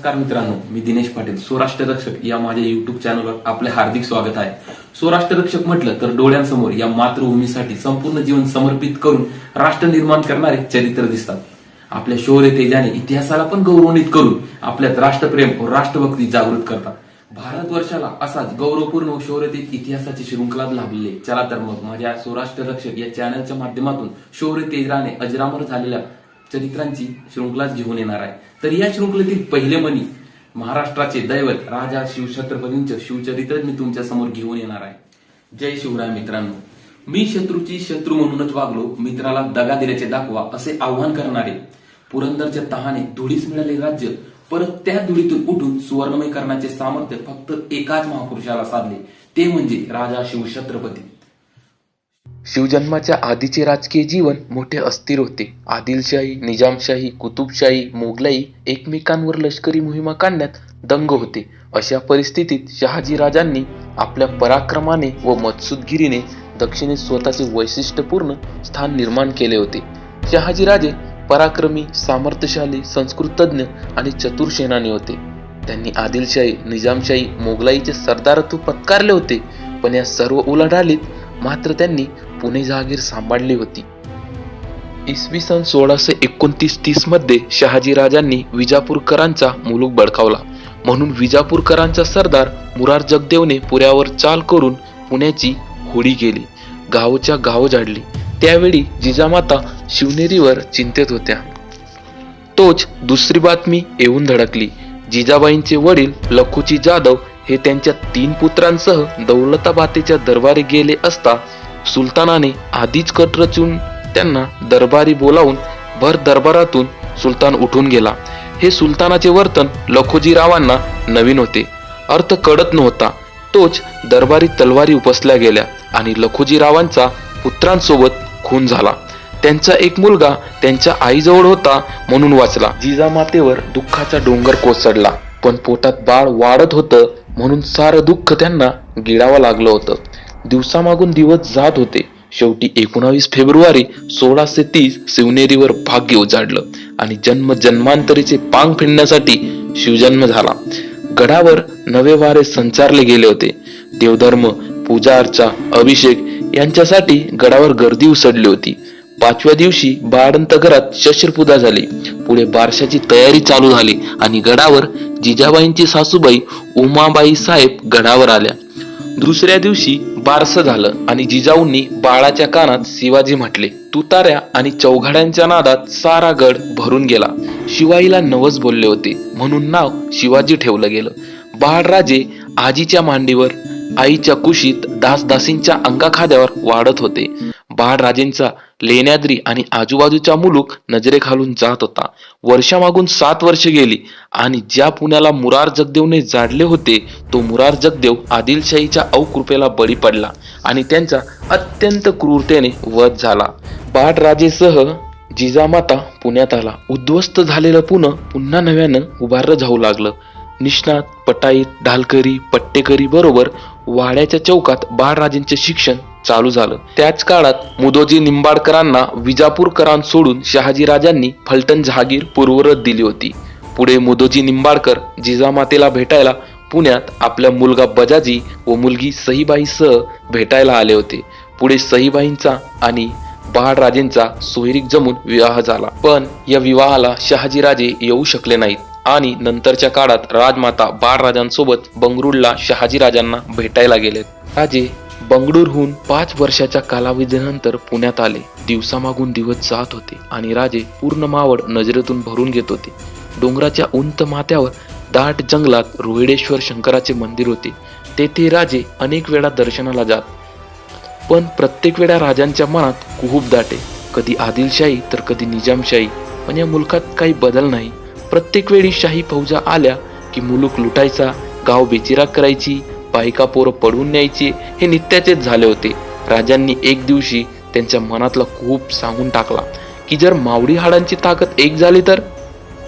नमस्कार मित्रांनो, मी दिनेश पाटील. स्वराष्ट्र रक्षक या माझ्या युट्यूब चॅनलवर आपले हार्दिक स्वागत आहे. स्वराष्ट्र रक्षक म्हटलं तर डोळ्यांसमोर या मातृभूमीसाठी संपूर्ण जीवन समर्पित करून राष्ट्र निर्माण करणारे चरित्र दिसतात. आपल्या शौर्य तेजाने इतिहासाला पण गौरवान्वित करून आपल्यात राष्ट्रप्रेम व राष्ट्रभक्ती जागृत करतात. भारतवर्षाला असाच गौरवपूर्ण व शौर्यतेज इतिहासाची शृंखला लाभलेली. चला तर मग माझ्या स्वराष्ट्र रक्षक या चॅनलच्या माध्यमातून शौर्य तेजाने अजरामर झालेल्या चरित्रांची शृंखलाच घेऊन येणार आहे. तर या शृंखलेतील पहिले मनी महाराष्ट्राचे दैवत राजा शिवछत्रपतींचे शिवचरित्र मी तुमच्या समोर घेऊन येणार आहे. जय शिवराय मित्रांनो. मी शत्रूची शत्रू म्हणूनच वागलो, मित्राला दगा दिल्याचे दाखवा असे आव्हान करणारे, पुरंदरच्या तहाने धुळीस मिळाले राज्य परत त्या धुळीतून उठून सुवर्णमय करण्याचे सामर्थ्य फक्त एकाच महापुरुषाला साधले, ते म्हणजे राजा शिवछत्रपती. शिवजन्माच्या आधीचे राजकीय जीवन मोठे अस्थिर होते. आदिलशाही, निजामशाही, कुतुबशाही, मोगलाई एकमेकांवर लष्करी मोहिमा काढण्यात दंग होते. अशा परिस्थितीत शहाजी राजांनी आपल्या पराक्रमाने व मत्सुदगिरीने दक्षिणेत स्वतःचे वैशिष्ट्यपूर्ण स्थान निर्माण केले होते. शहाजी राजे पराक्रमी, सामर्थ्यशाली, संस्कृतज्ञ आणि चतुर सेनानी होते. त्यांनी आदिलशाही, निजामशाही, मोगलाईचे सरदारत्व पत्कारले होते, पण या सर्व उलाढालीत मात्र त्यांनी पुणे जहागीर सांभाळली होती. इसवी सन 1629-30 मध्ये शहाजी राजांनी विजापूरकरांचा मुलूक बळकावला. म्हणून विजापूरकरांचा सरदार मुरार जगदेवने पुण्यावर चाल करून पुण्याची होडी केली. गावच्या गाव झाडली. त्यावेळी जिजामाता शिवनेरीवर चिंतेत होत्या. तोच दुसरी बातमी येऊन धडकली. जिजाबाईंचे वडील लखुजी जाधव हे त्यांच्या 3 पुत्रांसह दौलताबादेच्या दरबारी गेले असता सुलतानाने आधीच कट रचून त्यांना दरबारी बोलावून भर दरबारातून सुलतान उठून गेला. हे सुलतानाचे वर्तन लखोजीरावांना नवीन होते. अर्थ कळत नव्हता. तोच दरबारी तलवारी उपसल्या गेल्या आणि लखोजीरावांचा पुत्रांसोबत खून झाला. त्यांचा एक मुलगा त्यांच्या आईजवळ होता म्हणून वाचला. जिजामातेवर दुःखाचा डोंगर कोसळला, पण पोटात बाळ वाढत होतं म्हणून सारं दुःख त्यांना गिळावं लागलं होतं. दिवसामागून दिवस जात होते. शेवटी 19 फेब्रुवारी 1630 शिवनेरीवर भाग्य उजाडलं आणि जन्मांतरीचे पांग फेडण्यासाठी शिवजन्म झाला. गडावर नवे वारे संचारले गेले होते. देवधर्म, पूजा अर्चा, अभिषेक यांच्यासाठी गडावर गर्दी उसळली होती. 5व्या दिवशी बाळंत घरात शस्त्रपूजा झाली. पुढे बारशाची तयारी चालू झाली आणि गडावर जिजाबाईंची सासूबाई उमाबाई साहेब गडावर आल्या. दुसऱ्या दिवशी बारसं झालं आणि जिजाऊंनी बाळाच्या कानात शिवाजी म्हटले. तुताऱ्या आणि चौघड्यांच्या नादात सारा गड भरून गेला. शिवाईला नवस बोलले होते म्हणून नाव शिवाजी ठेवलं गेलं. बाळराजे आजीच्या मांडीवर, आईच्या कुशीत, दासदासींच्या अंगाखाद्यावर वाढत होते. बाळराजेंचा लेण्याद्री आणि आजूबाजूचा मुलूक नजरेखालून जात होता. वर्षामागून 7 वर्ष गेली आणि ज्या पुण्याला मुरार जगदेवने जाडले होते तो मुरार जगदेव आदिलशाहीच्या अवकृपेला बळी पडला आणि त्यांचा अत्यंत क्रूरतेने वध झाला. बाळराजेसह जिजामाता पुण्यात आला. उद्ध्वस्त झालेलं पुणे पुन्हा नव्यानं उभारलं जाऊ लागलं. निष्णात, पटाईत, ढालकरी, पट्टेकरी बरोबर वाड्याच्या चौकात बाळराजेंचे शिक्षण चालू झालं. त्याच काळात मुदोजी निंबाळकरांना विजापूरकरांना सोडून शहाजी राजांनी फलटण जहागीर पूर्वरत दिली होती. पुढे मुदोजी निंबाळकर जिजामातेला भेटायला पुण्यात आपला मुलगा बजाजी व मुलगी सईबाईसह भेटायला आले होते. पुढे सईबाईंचा आणि बाळराजेंचा सोयरीक जमून विवाह झाला. पण या विवाहाला शहाजीराजे येऊ शकले नाहीत आणि नंतरच्या काळात राजमाता बाळराजांसोबत बंगळुरूला शहाजीराजांना भेटायला गेलेत. राजे बंगळुरूहून 5 वर्षाच्या कालावधीनंतर पुण्यात आले. दिवसामागून दिवस जात होते आणि राजे पूर्ण मावळ नजरेतून भरून घेत होते. डोंगराच्या उंच माथ्यावर दाट जंगलात रोहिडेश्वर शंकराचे मंदिर होते. तेथे राजे अनेक वेळा दर्शनाला जात. पण प्रत्येक वेळा राजांच्या मनात कुहूब दाटे. कधी आदिलशाही तर कधी निजामशाही, पण या मुलकात काही बदल नाही. प्रत्येक वेळी शाही फौजा आल्या की मुलूक लुटायचा, गाव बेचिराग करायची, बायका पोरं पडवून न्यायची, हे नित्याचेच झाले होते. राजांनी एक दिवशी त्यांच्या मनातला खूप सांगून टाकला की जर मावळी हाडांची ताकद एक झाली तर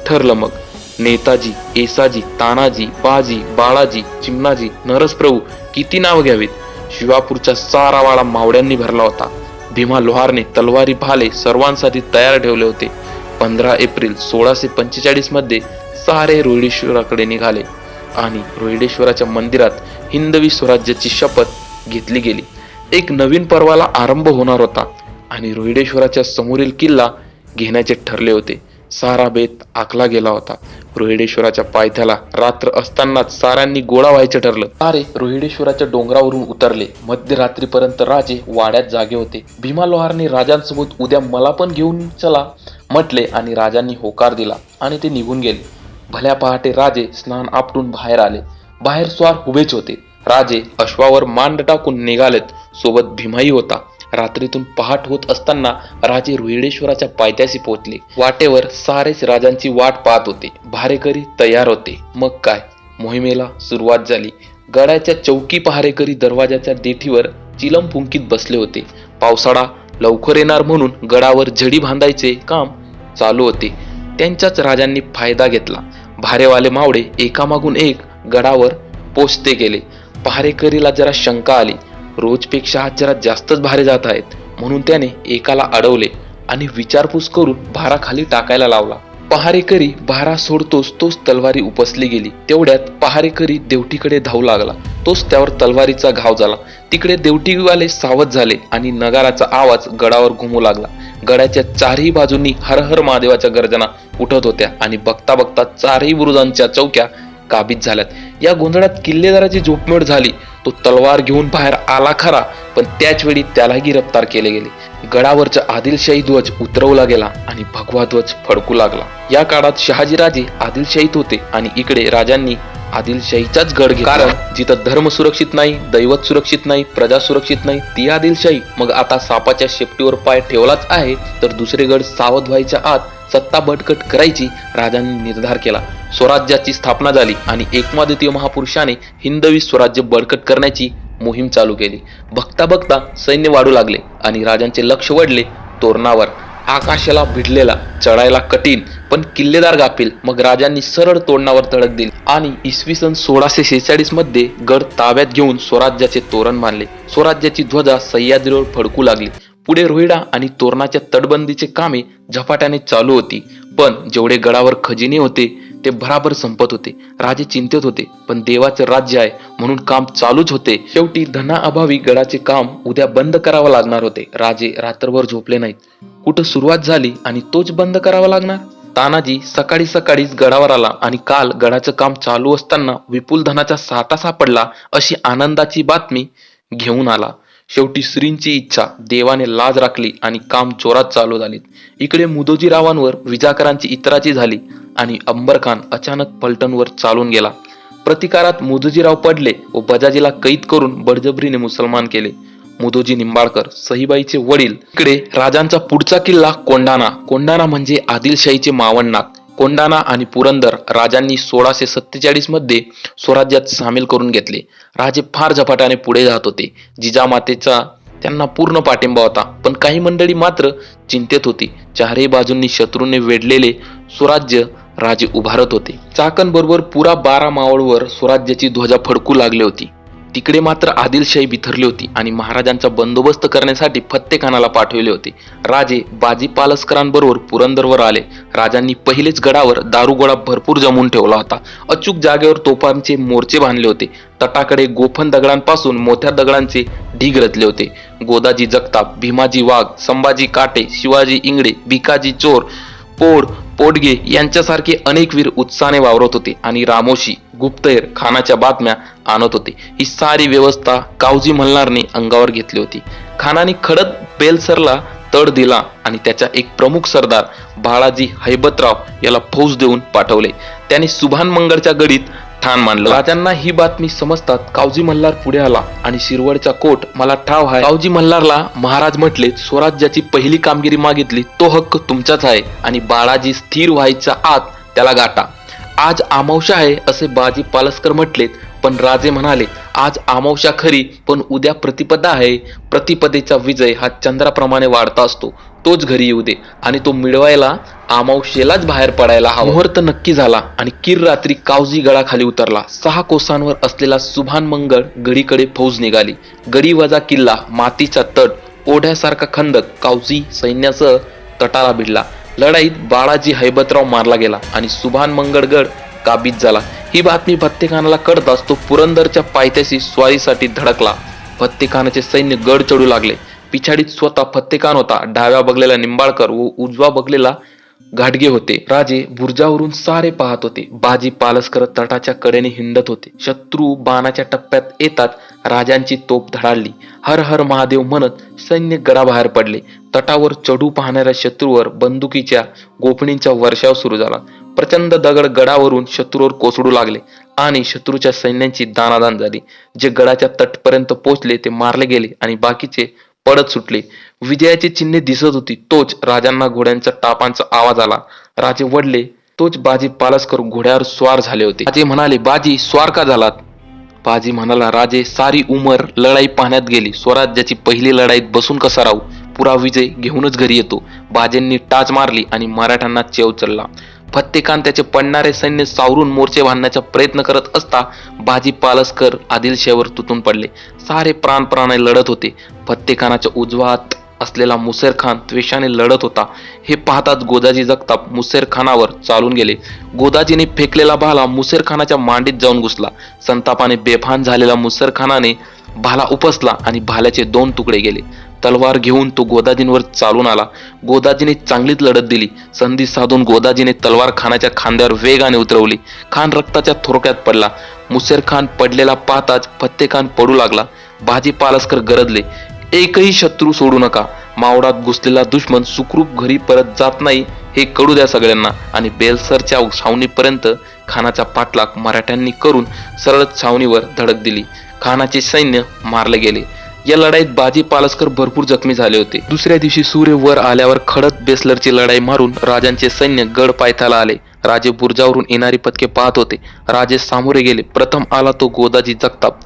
ठरलं मग. नेताजी, येसाजी, तानाजी, बाजी, बाळाजी, चिमणाजी, नरसप्रभू किती नाव घ्यावीत. शिवापूरचा सारा वाडा मावळ्यांनी भरला होता. भीमा लोहारने तलवारी भाले सर्वांसाठी तयार ठेवले होते. 15 एप्रिल 1645 मध्ये सारे रोहिडेश्वराकडे निघाले आणि रोहिडेश्वराच्या मंदिरात हिंदवी स्वराज्याची शपथ घेतली गेली. एक नवीन पर्वाला आरंभ होणार होता आणि रोहिडेश्वराच्या समोरील किल्ला घेण्याचे ठरले होते. सारा बेत आखला गेला होता. रोहिडेश्वराच्या पायथ्याला रात्र असतानाच साऱ्यांनी गोळा व्हायचं ठरलं. सारे रोहिडेश्वराच्या डोंगरावरून उतरले. मध्यरात्रीपर्यंत राजे वाड्यात जागे होते. भीमा लोहारने राजांसोबत उद्या मला पण घेऊन चला म्हटले आणि राजांनी होकार दिला आणि ते निघून गेले. भल्या पहाटे राजे स्नान आपटून बाहेर आले. बाहेर स्वार उभेच होते. राजे अश्वावर मांड टाकून निघालेत. सोबत भीमाही होता. रात्रीतून पहाट होत असताना राजे रोहिडेश्वराच्या पायथ्याशी पोहोचले. वाटेवर सारेच राजांची वाट पाहत होते. भारेकरी तयार होते. मग काय, मोहिमेला सुरुवात झाली. गडाच्या चौकी पहारेकरी दरवाजाच्या देठीवर चिलम फुंकीत बसले होते. पावसाळा लवकर येणार म्हणून गडावर झडी बांधायचे काम चालू होते. त्यांच्याच राजांनी फायदा घेतला. भारेवाले मावळे एकामागून एक गडावर पोचते गेले. पहारेकरीला जरा शंका आली. रोजपेक्षा आज जरा जास्तच भारे जात आहेत म्हणून त्याने एकाला अडवले आणि विचारपूस करून भारा खाली टाकायला लावला. पहारेकरी भारा सोडतोच तोच तलवारी उपसली गेली. तेवढ्यात पहारेकरी देवटीकडे धावू लागला. तोच त्यावर तलवारीचा घाव झाला. तिकडे देवटीवाले सावध झाले आणि नगाराचा आवाज गडावर घुमू लागला. गडाच्या चारही बाजूंनी हर हर महादेवाच्या गर्जना उठत होत्या आणि बघता बघता चारही बुरुजांच्या चौक्या काबीज झाल्यात. या गोंधळात किल्लेदाराची झोपमोड झाली. तो तलवार घेऊन बाहेर आला खरा, पण त्याच वेळी त्याला गिरफ्तार केले गेले. गडावरचा आदिलशाही ध्वज उतरवला गेला आणि भगवा ध्वज फडकू लागला. या काळात शहाजीराजे आदिलशाहीत होते आणि इकडे राजांनी आदिलशाहीचाच गड घेतला. कारण जिथं धर्म सुरक्षित नाही, दैवत सुरक्षित नाही, प्रजा सुरक्षित नाही, ती आदिलशाही. मग आता सापाच्या शेपटीवर पाय ठेवलाच आहे तर दुसरे गड सावध व्हायच्या आत सत्ता बटकट करायची राजांनी निर्धार केला. स्वराज्याची स्थापना झाली आणि एकमाद्वितीय महापुरुषाने हिंदवी स्वराज्य बळकट करण्याची मोहीम चालू केली. बघता बघता सैन्य वाढू लागले आणि राजांचे लक्ष वळले तोरणावर. आकाशाला भिडलेला, चढायला कठीण पण किल्लेदार गाफील. मग राजांनी सरळ तोरणावर धडक दिली आणि इसवी सन 1646 मध्ये गड ताब्यात घेऊन स्वराज्याचे तोरण बांधले. स्वराज्याची ध्वजा सह्याद्रीवर फडकू लागली. पुढे रोहिडा आणि तोरणाच्या तटबंदीचे कामे झपाट्याने चालू होती. पण जेवढे गडावर खजिने होते ते भराभर संपत होते. राजे चिंतेत होते, पण देवाचे राज्य आहे म्हणून काम चालूच होते. शेवटी धनाअभावी गडाचे काम उद्या बंद करावं लागणार होते. राजे रात्रभर झोपले नाहीत. कुठं सुरुवात झाली आणि तोच बंद करावा लागणार. तानाजी सकाळी सकाळीच गडावर आला आणि काल गडाचं काम चालू असताना विपुल धनाचा साठा सापडला अशी आनंदाची बातमी घेऊन आला. शेवटी श्रींची इच्छा देवाने लाज राखली आणि काम जोरात चालू झाले. इकडे मुदोजीरावांवर विजाकरांची इतराची झाली आणि अंबरखान अचानक पलटणवर चालून गेला. प्रतिकारात मुदोजीराव पडले व बजाजीला कैद करून बळजबरीने मुसलमान केले. मुदोजी निंबाळकर सहीबाईचे वडील. इकडे राजांचा पुढचा किल्ला कोंढाणा. कोंढाणा म्हणजे आदिलशाहीचे मावळनाक. कोंढाणा आणि पुरंदर राजांनी 1647 मध्ये स्वराज्यात सामील करून घेतले. राजे फार झपाट्याने पुढे जात होते. जिजामातेचा त्यांना पूर्ण पाठिंबा होता, पण काही मंडळी मात्र चिंतेत होती. चारही बाजूंनी शत्रूने वेढलेले स्वराज्य राजे उभारत होते. चाकण बरोबर पुरा 12 मावळवर स्वराज्याची ध्वजा फडकू लागली होती. तिकडे मात्र आदिलशाही बिथरली होती आणि महाराजांचा बंदोबस्त करण्यासाठी फत्तेखानाला पाठवले होते. राजे बाजी पालसकरांबरोबर पुरंदरवर आले. राजांनी पहिलेच गडावर दारुगोळा भरपूर जमवून ठेवला होता. अचूक जागेवर तोफांचे मोर्चे बांधले होते. तटाकडे गोफन दगडांपासून मोठ्या दगडांचे ढीग रचले होते. गोदाजी जगताप, भीमाजी वाघ, संभाजी काटे, शिवाजी इंगळे, भिकाजी चोर, पोडगे यांच्यासारखे अनेक वीर उत्साहाने वावरत होते आणि रामोशी गुप्तहेर खानाच्या बातम्या आणत होते. ही सारी व्यवस्था कावजी मल्हारने अंगावर घेतली होती. खानाने खडक बेलसरला तड दिला आणि त्याचा एक प्रमुख सरदार बाळाजी हैबतराव याला फौज देऊन पाठवले. त्याने सुभान मंगळच्या गडीत ठाण मांडलं. राजांना ही बातमी समजतात कावजी मल्हार पुढे आला आणि शिरवळचा कोट मला ठाव आहे. कावजी मल्हारला महाराज म्हटले, स्वराज्याची पहिली कामगिरी मागितली, तो हक्क तुमचाच आहे आणि बाळाजी स्थिर व्हायच्या आत त्याला गाठा. आज अमावस्या आहे असे बाजी पालसकर म्हटलेत, पण राजे म्हणाले आज अमावस्या खरी पण उद्या प्रतिपदा आहे. प्रतिपदेचा विजय हा चंद्राप्रमाणे वाढता असतो. तोच घरी येऊ दे आणि तो मिळवायला अमावस्येलाच बाहेर पडायला हवा. मुहूर्त नक्की झाला आणि किर रात्री कावजी गडाखाली उतरला. 6 कोसांवर असलेला सुभान मंगळ गडीकडे फौज निघाली. गडी वजा किल्ला, मातीचा तट, ओढ्यासारखा खंदक कावजी सैन्यासह तटाला भिडला. लढाईत बाळाजी हैबतराव मारला गेला आणि सुभान मंगळगड काबीज झाला. ही बातमी फत्तेखानाला कळताच तो पुरंदरच्या पायथ्याशी स्वारीसाठी धडकला. फत्तेखानाचे सैन्य गड चढू लागले. पिछाडीत स्वतः फत्तेखान होता. डाव्या बगलेला निंबाळकर व उजवा बगलेला घाटगे होते. राजे बुर्जावरून सारे पाहत होते. बाजी पालसकर तटाच्या कडेने हिंडत होते. शत्रू बाणाच्या टप्प्यात येतात राजांची तोफ धडाडली. हर हर महादेव म्हणत सैन्य गडाबाहेर पडले. तटावर चढू पाहणाऱ्या शत्रूवर बंदुकीच्या गोफणींचा वर्षाव सुरू झाला. प्रचंड दगड गडावरून शत्रूवर कोसळू लागले आणि शत्रूच्या सैन्यांची दानादान झाली. जे गडाच्या तटपर्यंत पोहोचले ते मारले गेले आणि बाकीचे पडत सुटले. विजयाची चिन्हे दिसत होती. तोच राजांना घोड्यांच्या टापांचा आवाज आला. राजे वडले. तोच बाजी पालसकर घोड्यावर स्वार झाले होते. राजे म्हणाले, बाजी स्वार का झालात? बाजी म्हणाला, राजे सारी उमर लढाई पाहण्यात गेली. स्वराज्याची पहिली लढाईत बसून कसा राहू? पुरा विजय घेऊनच घरी येतो. बाजेंनी टाच मारली आणि मराठ्यांना चेव चढला. फत्तेखान त्याचे पडणारे सैन्य सावरून मोर्चे बांधण्याचा प्रयत्न करत असता बाजी पालसकर आदिलशाहीवर तुटून पडले. सारे प्राणाने लढत होते. फत्तेखानाच्या उजवा हात असलेला मुसेर खान त्वेषाने लढत होता. हे पाहताच गोदाजी जगताप मुसेर खानावर चालून गेले. गोदाजीने फेकलेला भाला मुसेर खानाच्या मांडीत जाऊन घुसला. संतापाने बेभान झालेला मुसेर खानाने भाला उपसला आणि भाल्याचे 2 तुकडे गेले. तलवार घेऊन तो गोदाजींवर चालून आला. गोदाजीने चांगलीच लढत दिली. संधी साधून गोदाजीने तलवार खानाच्या खांद्यावर वेगाने उतरवली. खान रक्ताच्या थोडक्यात पडला. मुसेर खान पडलेला पाहताच फत्तेखान पडू लागला. बाजी पालसकर गरजले, एकही शत्रू सोडू नका. मावळात घुसलेला दुश्मन सुखरूप घरी परत जात नाही हे कळू द्या सगळ्यांना. आणि बेलसरच्या छावणीपर्यंत खानाचा पाठलाग मराठ्यांनी करून सरळ छावणीवर धडक दिली. खानाचे सैन्य मारले गेले. या लढाईत बाजी पालसकर भरपूर जखमी झाले होते. दुसऱ्या दिवशी सूर्य वर आल्यावर खडक बेसलरची लढाई मारून राजांचे सैन्य गड पायथ्याला आले. राजे बुर्जावरून येणारी पथके पाहत होते. राजे सामोरे गेले. प्रथम आला तो गोदाजी जगताप.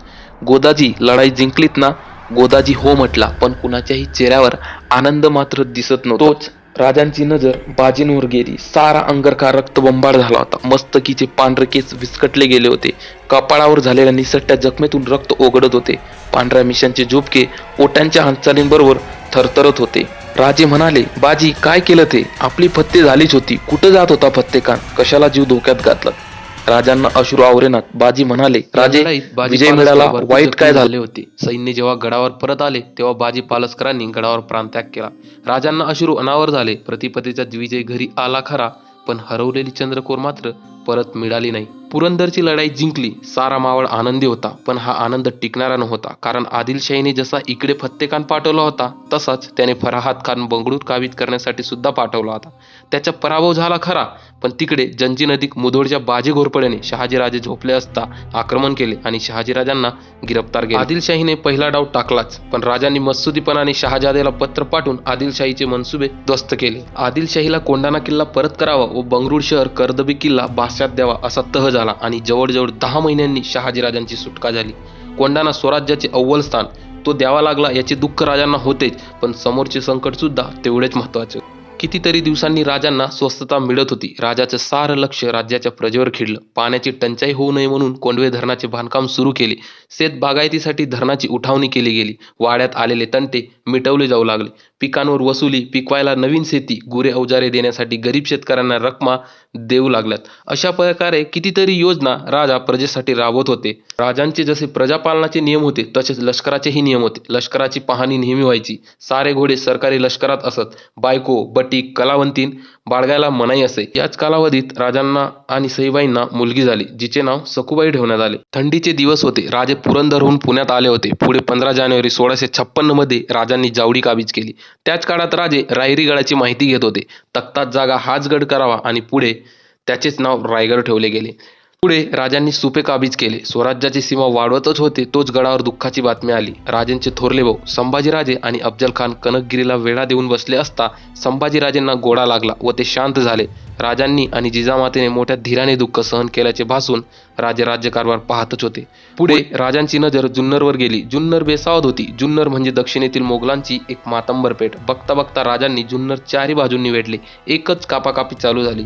गोदाजी, लढाई जिंकलीत ना? गोदाजी हो म्हटला, पण कुणाच्याही चेहऱ्यावर आनंद मात्र दिसत नव्हता. तोच राजांची नजर बाजींवर गेली. सारा अंगरखा रक्तबंबाळ झाला होता. मस्तकीचे पांढरे केस विस्कटले गेले होते. कपाळावर झालेल्या निसटत्या जखमेतून रक्त ओघळत होते. पांढऱ्या मिशांचे झोपके ओट्यांच्या हालचालींबरोबर थरथरत होते. राजे म्हणाले, बाजी काय केलं ते? आपली फत्ते झालीच होती. कुठं जात होता फत्तेखान? कशाला जीव धोक्यात घातला? राजांना अश्रू आवरेनात. बाजी म्हणाले, राजे विजय मिळाला, वाईट काय झाले होते? सैन्य जेव्हा गडावर परत आले तेव्हा बाजी पालसकरांनी गडावर प्राणत्याग केला. राजांना अश्रू अनावर झाले. प्रतिपतीचा विजय घरी आला खरा, पण हरवलेली चंद्रकोर मात्र परत मिळाली नाही. पुरंदरची लढाई जिंकली. सारा मावळ आनंदी होता, पण हा आनंद टिकणारा नव्हता. कारण आदिलशाहीने जसा इकडे फत्तेखान पाठवला होता तसाच त्याने फराहात खान बंगळूर काबीज करण्यासाठी सुद्धा पाठवला होता. त्याचा पराभव झाला खरा, पण तिकडे जंजी नदीत मुधोळच्या बाजी घोरपड्याने शहाजीराजे झोपले असता आक्रमण केले आणि शहाजीराजांना गिरफ्तार केले. आदिलशाहीने पहिला डाव टाकलाच, पण राजांनी मत्सुदीपणाने शहाजादेला पत्र पाठवून आदिलशाहीचे मनसुबे ध्वस्त केले. आदिलशाहीला कोंढाणा किल्ला परत करावा व बंगळूर शहर कर्दबी किल्ला बादशात द्यावा असा तह झाला आणि जवळजवळ 10 महिन्यांनी शहाजीराजांची सुटका झाली. कोंढाणा स्वराज्याचे अव्वल स्थान तो द्यावा लागला याचे दुःख राजांना होतेच, पण समोरचे संकट सुद्धा तेवढेच महत्वाचे. कितीतरी दिवसांनी राजांना स्वस्थता मिळत होती. राजाचं सारं लक्ष राज्याच्या प्रजेवर खिळलं. पाण्याची टंचाई होऊ नये म्हणून कोंढवे धरणाचे बांधकाम सुरू केले. शेत बागायतीसाठी धरणाची उठावणी केली गेली. वाड्यात आलेले तंटे मिटवले जाऊ लागले. पिकांवर वसुली, पिकवायला नवीन शेती, गुरे अवजारे देण्यासाठी गरीब शेतकऱ्यांना रकमा देऊ लागल्यात. अशा प्रकारे कितीतरी योजना राजा प्रजेसाठी राबवत होते. राजांचे जसे प्रजापालनाचे नियम होते तसेच लष्कराचेही नियम होते. लष्कराची पाहणी नेहमी व्हायची. सारे घोडे सरकारी लष्करात असत. बायको, बटीक, कलावंतीन बाळगायला मनाई असे. याच कालावधीत राजांना आणि सईबाईंना मुलगी झाली, जिचे नाव सखुबाई ठेवण्यात आले. थंडीचे दिवस होते. राजे पुरंदरहून पुण्यात आले होते. पुढे 15 जानेवारी 1656 मध्ये राजांनी जावडी काबीज केली. त्याच काळात राजे रायरी गडाची माहिती घेत होते. तख्तात जागा हाच गड करावा आणि पुढे त्याचेच नाव रायगड ठेवले गेले. पुढे राजांनी सुपे काबीज केले. स्वराज्याची सीमा वाढवतच होते तोच गडावर दुःखाची बातमी आली. राजांचे थोरले भाऊ संभाजीराजे आणि अफजल खान कनकगिरीला वेढा देऊन बसले असता संभाजीराजेंना गोडा लागला व ते शांत झाले. राजांनी आणि जिजामातेने मोठ्या धीराने दुःख सहन केल्याचे भासून राजे राज्यकारभार पाहतच होते. पुढे राजांची नजर जुन्नरवर गेली. जुन्नर बेसावध होती. जुन्नर म्हणजे दक्षिणेतील मोगलांची एक मातंबर पेठ. बघता बघता राजांनी जुन्नर चारी बाजूंनी वेढले. एकच कापाकापी चालू झाली.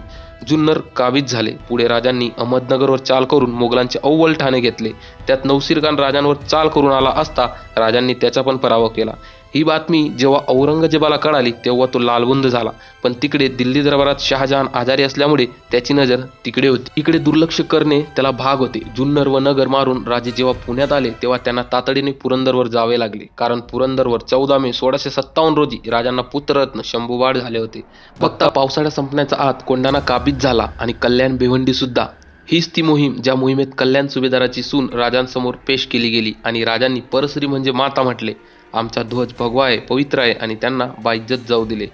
जुन्नर काबीज झाले. पुढे राजांनी अहमदनगरवर चाल करून मोगलांचे अव्वल ठाणे घेतले. त्यात नौशीरखान राजांवर चाल करून आला असता राजांनी त्याचा पण पराभव केला. ही बातमी जेव्हा औरंगजेबाला कळाली तेव्हा तो लालबुंद झाला. पण तिकडे दिल्ली दरबारात शहाजहान आजारी असल्यामुळे त्याची नजर तिकडे होती. इकडे दुर्लक्ष करणे त्याला भाग होते. जुन्नर व नगर मारून राजे जेव्हा पुण्यात आले तेव्हा त्यांना तातडीने पुरंदरवर जावे लागले, कारण पुरंदरवर 14 मे 1657 रोजी राजांना पुत्ररत्न शंभूबाळ झाले होते. फक्त पावसाळ्या संपण्याचा आत कोंढाणा काबीज झाला आणि कल्याण भिवंडी सुद्धा. हीच ती मोहीम ज्या मोहिमेत कल्याण सुभेदाराची सून राजांसमोर पेश केली गेली आणि राजांनी परस्त्री म्हणजे माता म्हटले. आमचा ध्वज भगवा आहे, पवित्र आहे आणि त्यांना बाइज्जत जाऊ दिले.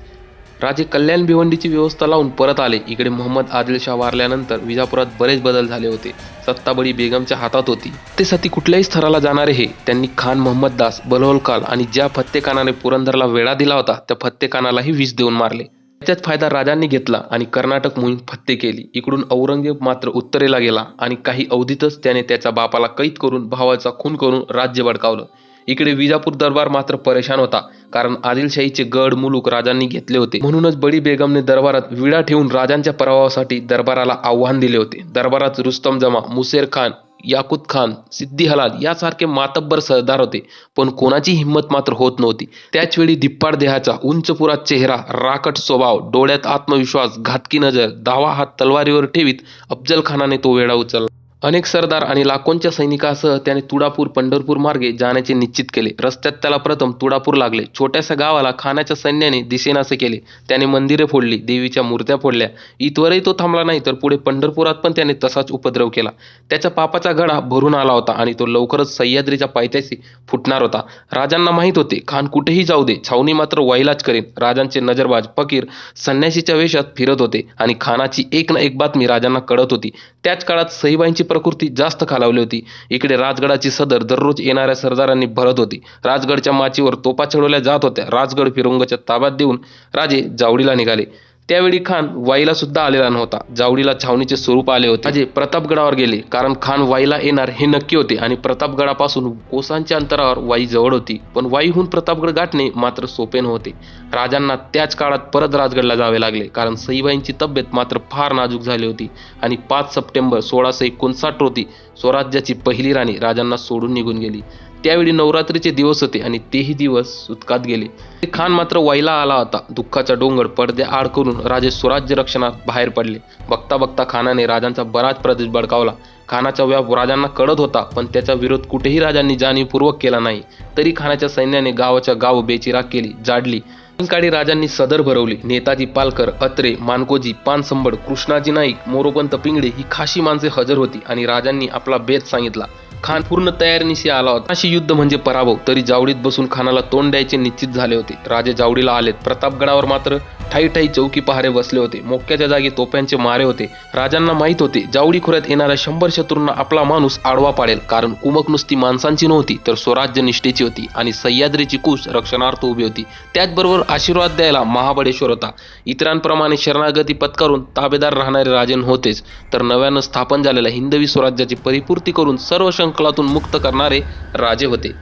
राजे कल्याण भिवंडीची व्यवस्था लावून परत आले. इकडे मोहम्मद आदिलशाह वारल्यानंतर विजापुरात बरेच बदल झाले होते. सत्ताबळी बेगमच्या हातात होती. ते सती कुठल्याही स्तराला जाणारे हे त्यांनी खान मोहम्मद दास, बलवलखान आणि ज्या फत्तेखानाने पुरंदरला वेढा दिला होता त्या फत्तेखानालाही विष देऊन मारले. त्याचाच फायदा राजांनी घेतला आणि कर्नाटक मोहीम फत्ते केली. इकडून औरंगजेब मात्र उत्तरेला गेला आणि काही अवधीतच त्याने त्याच्या बापाला कैद करून भावाचा खून करून राज्य बळकावलं. इकडे विजापूर दरबार मात्र परेशान होता, कारण आदिलशाहीचे गड मुलूक राजांनी घेतले होते. म्हणूनच बडी बेगमने दरबारात विडा ठेवून राजांच्या पराभवासाठी दरबाराला आव्हान दिले होते. दरबारात रुस्तम जमा, मुसेर खान, याकुत खान, सिद्दी हलाल यासारखे मातब्बर सरदार होते, पण कोणाची हिंमत मात्र होत नव्हती. त्याचवेळी धिप्पाड देहाचा, उंचपुरात चेहरा, राकट स्वभाव, डोळ्यात आत्मविश्वास, घातकी नजर, 10वा हात तलवारीवर ठेवीत अफजल खानाने तो वेढा उचलला. अनेक सरदार आणि लाखोंच्या सैनिकासह त्याने तुळापूर पंढरपूर मार्गे जाण्याचे निश्चित केले. रस्त्यात त्याला प्रथम तुळापूर लागले. छोट्याशा गावाला खानाच्या सैन्याने दिसेनासे केले. त्याने मंदिरे फोडली, देवीच्या मूर्त्या फोडल्या. इथवरही तो थांबला नाही तर पुढे पंढरपुरात पण त्याने तसाच उपद्रव केला. त्याच्या पापाचा गडा भरून आला होता आणि तो लवकरच सह्याद्रीच्या पायथ्याशी फुटणार होता. राजांना माहीत होते खान कुठेही जाऊ दे, छावणी मात्र व्हायलाच करेन. राजांचे नजरबाज फकीर संन्यासीच्या वेशात फिरत होते आणि खानाची एक ना एक बातमी राजांना कळत होती. त्याच काळात सईबाईंची प्रकृती जास्त खालावली होती. इकडे राजगडाची सदर दररोज येणाऱ्या सरदारांनी भरत होती. राजगडच्या माचीवर तोफा चढवल्या जात होत्या. राजगड फिरंगच्या ताब्यात देऊन राजे जावडीला निघाले. त्यावेळी खान वाईला सुद्धा आलेला नव्हता. जावडीला छावणीचे स्वरूप आले होते. राजे प्रतापगडावर गेले, कारण खान वाईला येणार हे नक्की होते आणि प्रतापगडापासून कोसांच्या अंतरावर वाई जवळ होती. पण वाईहून प्रतापगड गाठणे मात्र सोपे नव्हते. राजांना त्याच काळात परत राजगडला जावे लागले, कारण सईबाईंची तब्येत मात्र फार नाजूक झाली होती आणि 5 सप्टेंबर 1659 रोजी स्वराज्याची पहिली राणी राजांना सोडून निघून गेली. त्यावेळी नवरात्रीचे दिवस होते आणि तेही दिवस सुतकात गेले. खान मात्र वाईला आला होता. दुःखाचा डोंगर पडदे आड करून राजे स्वराज्य रक्षणात बाहेर पडले. बघता बघता खानाने राजांचा बराच प्रदेश बळकावला. खानाचा व्याप राजांना कळत होता, पण त्याचा विरोध कुठेही राजांनी जाणीवपूर्वक केला नाही. तरी खानाच्या सैन्याने गावाच्या गाव बेचिराग केली, जाडली. सायंकाळी राजांनी सदर भरवली. नेताजी पालकर, अत्रे, मानकोजी, पानसंबड, कृष्णाजी नाईक, मोरोपंत पिंगळे ही खाशी माणसे हजर होती आणि राजांनी आपला बेत सांगितला. खान पूर्ण तयारीनिशी आला होता. अशी युद्ध म्हणजे पराभव. तरी जावडीत बसून खानाला तोंड द्यायचे निश्चित झाले होते. राजे जावडीला आलेत. प्रतापगडावर मात्र ठाई ठाई चौकी पहारे बसले होते. मोक्याच्या जागी तोफ्यांचे मारे होते. राजांना माहीत होते जावडी खोऱ्यात येणाऱ्या 100 शत्रूंना आपला माणूस आडवा पाडेल, कारण कुमक नुसती माणसांची नव्हती तर स्वराज्य निष्ठेची होती आणि सह्याद्रीची कुश रक्षणार्थ उभी होती. त्याचबरोबर आशीर्वाद द्यायला महाबळेश्वर होता. इतरांप्रमाणे शरणागती पत्करून ताबेदार राहणारे राजे होतेच, तर नव्यानं स्थापन झालेल्या हिंदवी स्वराज्याची परिपूर्ती करून सर्व शंखलातून मुक्त करणारे राजे होते.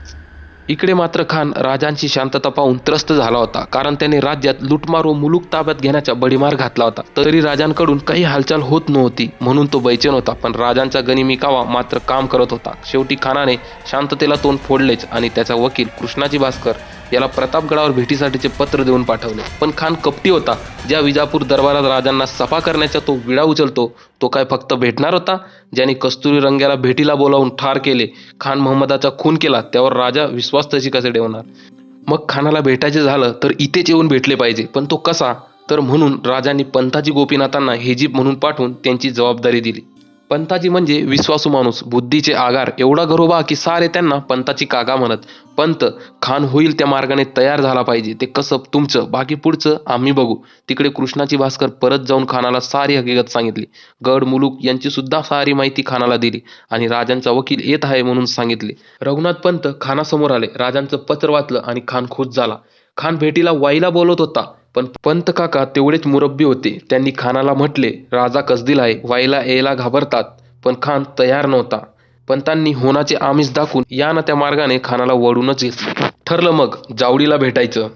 इकडे मात्र खान राजांची शांतता पाहून त्रस्त झाला होता, कारण त्याने राज्यात लुटमार व मुलूक ताब्यात घेण्याचा बडीमार घातला होता. तरी राजांकडून काही हालचाल होत नव्हती, म्हणून तो बैचेन होता. पण राजांचा गनिमी कावा मात्र काम करत होता. शेवटी खानाने शांततेला तोंड फोडलेच आणि त्याचा वकील कृष्णाजी भास्कर याला प्रतापगडावर भेटीसाठीचे पत्र देऊन पाठवले. पण खान कपटी होता. ज्या विजापूर दरबारात राजांना सफा करण्याचा तो विडा उचलतो, तो काय फक्त भेटणार होता? ज्याने कस्तुरी रंग्याला भेटीला बोलावून ठार केले, खान मोहम्मदाचा खून केला, त्यावर राजा विश्वास तशी कसे ठेवणार? मग खानाला भेटायचे झालं तर इथेच येऊन भेटले पाहिजे. पण तो कसा? तर म्हणून राजांनी पंताजी गोपीनाथांना हेजीब म्हणून पाठवून त्यांची जबाबदारी दिली. पंताजी म्हणजे विश्वासू माणूस, बुद्धीचे आगार, एवढा घरोबा की सारे त्यांना पंताची काका म्हणत. पंत खान होईल त्या मार्गाने तयार झाला पाहिजे. ते कसं तुमचं, बाकी पुढचं आम्ही बघू. तिकडे कृष्णाजी भास्कर परत जाऊन खानाला सारी हकीकत सांगितली. गड मुलूक यांची सुद्धा सारी माहिती खानाला दिली आणि राजांचा वकील येत आहे म्हणून सांगितले. रघुनाथ पंत खानासमोर आले. राजांचं पत्र वाचलं आणि खान खुश झाला. खान भेटीला वाईला बोलत होता, पण पंत काका तेवढेच मुरब्बी होते. त्यांनी खानाला म्हटले, राजा कसदिल आहे, वाईला यायला घाबरतात. पण खान तयार नव्हता. पंतांनी होनाचे आमिष दाखवून या ना त्या मार्गाने खानाला वळूनच घेतले. ठरलं मग जावडीला भेटायचं.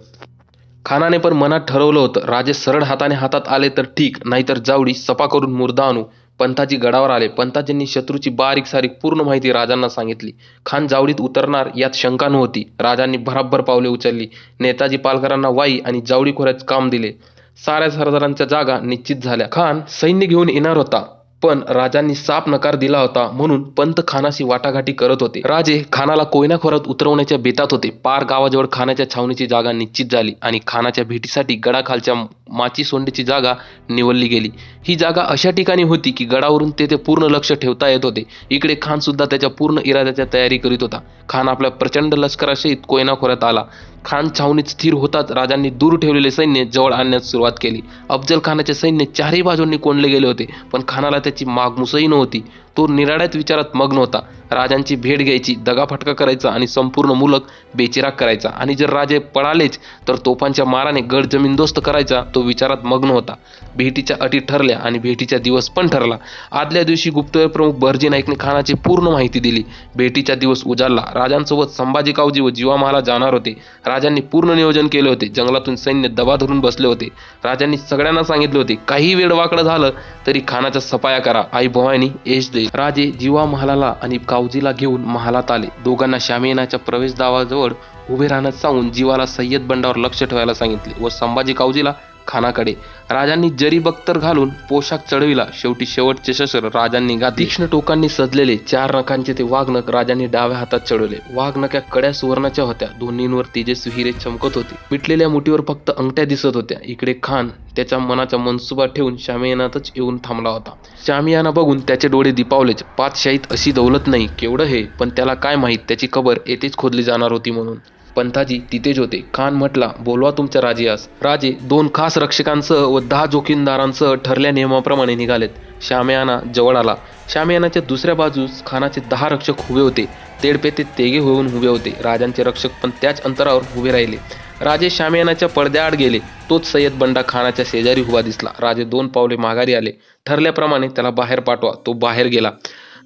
खानाने पण मनात ठरवलं होतं, राजे सरळ हाताने हातात आले तर ठीक, नाहीतर जावडी सपा करून मुर्दा आणू. पंताजी गडावर आले. पंताजींनी शत्रूची बारीक सारीक पूर्ण माहिती राजांना सांगितली. खान जावडीत उतरणार यात शंका नव्हती. राजांनी भराभर पावले उचलली. नेताजी पालकरांना वाई आणि जावडी खोऱ्यात काम दिले. साऱ्या सरदारांच्या जागा निश्चित झाल्या. खान सैन्य घेऊन येणार होता, पण राजांनी साफ नकार दिला होता, म्हणून पंत खानाशी वाटाघाटी करत होते. राजे खानाला कोयना खोऱ्यात उतरवण्याच्या बेतात होते. पार गावाजवळ खानाच्या छावणीची जागा निश्चित झाली आणि खानाच्या भेटीसाठी गडाखालच्या माची सोंडेची जागा निवडली गेली. ही जागा अशा ठिकाणी होती की गडावरून तेथे पूर्ण लक्ष ठेवता येत होते. इकडे खान सुद्धा त्याच्या पूर्ण इराद्याच्या तयारी करीत होता. खान आपल्या प्रचंड लष्करासहित कोयना खोऱ्यात आला. खान छावणीत स्थिर होताच राजांनी दूर ठेवलेले सैन्य जवळ आणण्यास सुरुवात केली. अफजल खानाचे सैन्य चारही बाजूंनी कोंडले गेले होते, पण खानाला त्याची मागमुसही नव्हती. तो निराळ्यात विचारात मग्न होता. राजांची भेट घ्यायची, दगाफटका करायचा आणि संपूर्ण मुलक बेचिराग करायचा, आणि जर राजे पळालेच तर तोफांच्या माराने गड जमीनदोस्त करायचा, तो विचारात मग्न होता. भेटीच्या अटी ठरल्या आणि भेटीचा दिवस पण ठरला. आदल्या दिवशी गुप्तहेर प्रमुख बर्जी नाईकने खानाची पूर्ण माहिती दिली. भेटीचा दिवस उजाडला. राजांसोबत संभाजी कावजी व जिवामहाला जाणार होते. राजांनी पूर्ण नियोजन केले होते. जंगलातून सैन्य दबा धरून बसले होते. राजांनी सगळ्यांना सांगितले होते, काही वेळ वाकडं झालं तरी खानाचा सफाया करा, आई भवानी यश देईल. राजे जिवा महालाला आणि कावजीला घेऊन महालात आले. दोघांना शामियानाच्या प्रवेशद्वाराजवळ उभे राहण्यास सांगून जीवाला सय्यद बंडावर लक्ष ठेवायला सांगितले व संभाजी कावजीला खानाकडे. राजांनी जरी बख्तर घालून पोशाख चढविला. शेवटी शेवटचे शस्त्र राजांनी घातले. तीक्ष्ण टोकांनी सजलेले 4 नखांचे ते वाघनख राजांनी डाव्या हातात चढवले. वाघनख्या कड्या सुवर्णाच्या होत्या. दोन्हींवर तेजस्वी हिरे चमकत होते. मिटलेल्या मुठीवर फक्त अंगठ्या दिसत होत्या. इकडे खान त्याच्या मनाचा मनसुबा ठेवून शामियानातच येऊन थांबला होता. शामियाना बघून त्याचे डोळे दिपावलेच. पातशाहीत अशी दौलत नाही, केवढं हे, पण त्याला काय माहीत त्याची कबर येथेच खोदली जाणार होती म्हणून. पंताजी तिथेच होते. खान म्हटला, बोलवा तुमच्या राजियास. राजे 2 खास रक्षकांसह व 10 जोखीमदारांसह ठरल्या नियमाप्रमाणे निघालेत. शामियाना जवळ आला. शामियानाच्या दुसऱ्या बाजूस खानाचे 10 रक्षक उभे होते. तेडपे ते तेगे होऊन उभे होते. राजांचे रक्षक पण त्याच अंतरावर उभे राहिले. राजे शामियानाच्या पडद्याआड गेले. तोच सय्यद बंडा खानाच्या शेजारी उभा दिसला. राजे 2 पावले माघारी आले. ठरल्याप्रमाणे त्याला बाहेर पाठवा. तो बाहेर गेला.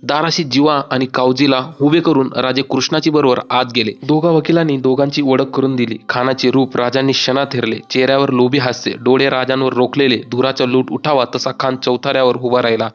दाराशी जिवा आणि कावजीला उभे करून राजे कृष्णाची बरोबर आत गेले. दोघा वकिलांनी दोघांची ओळख करून दिली. खानाचे रूप राजांनी क्षणात हेरले. चेहऱ्यावर लोभी हास्य, डोळे राजांवर रोखलेले. धुराचा लूट उठावा तसा खान चौथऱ्यावर उभा राहिला.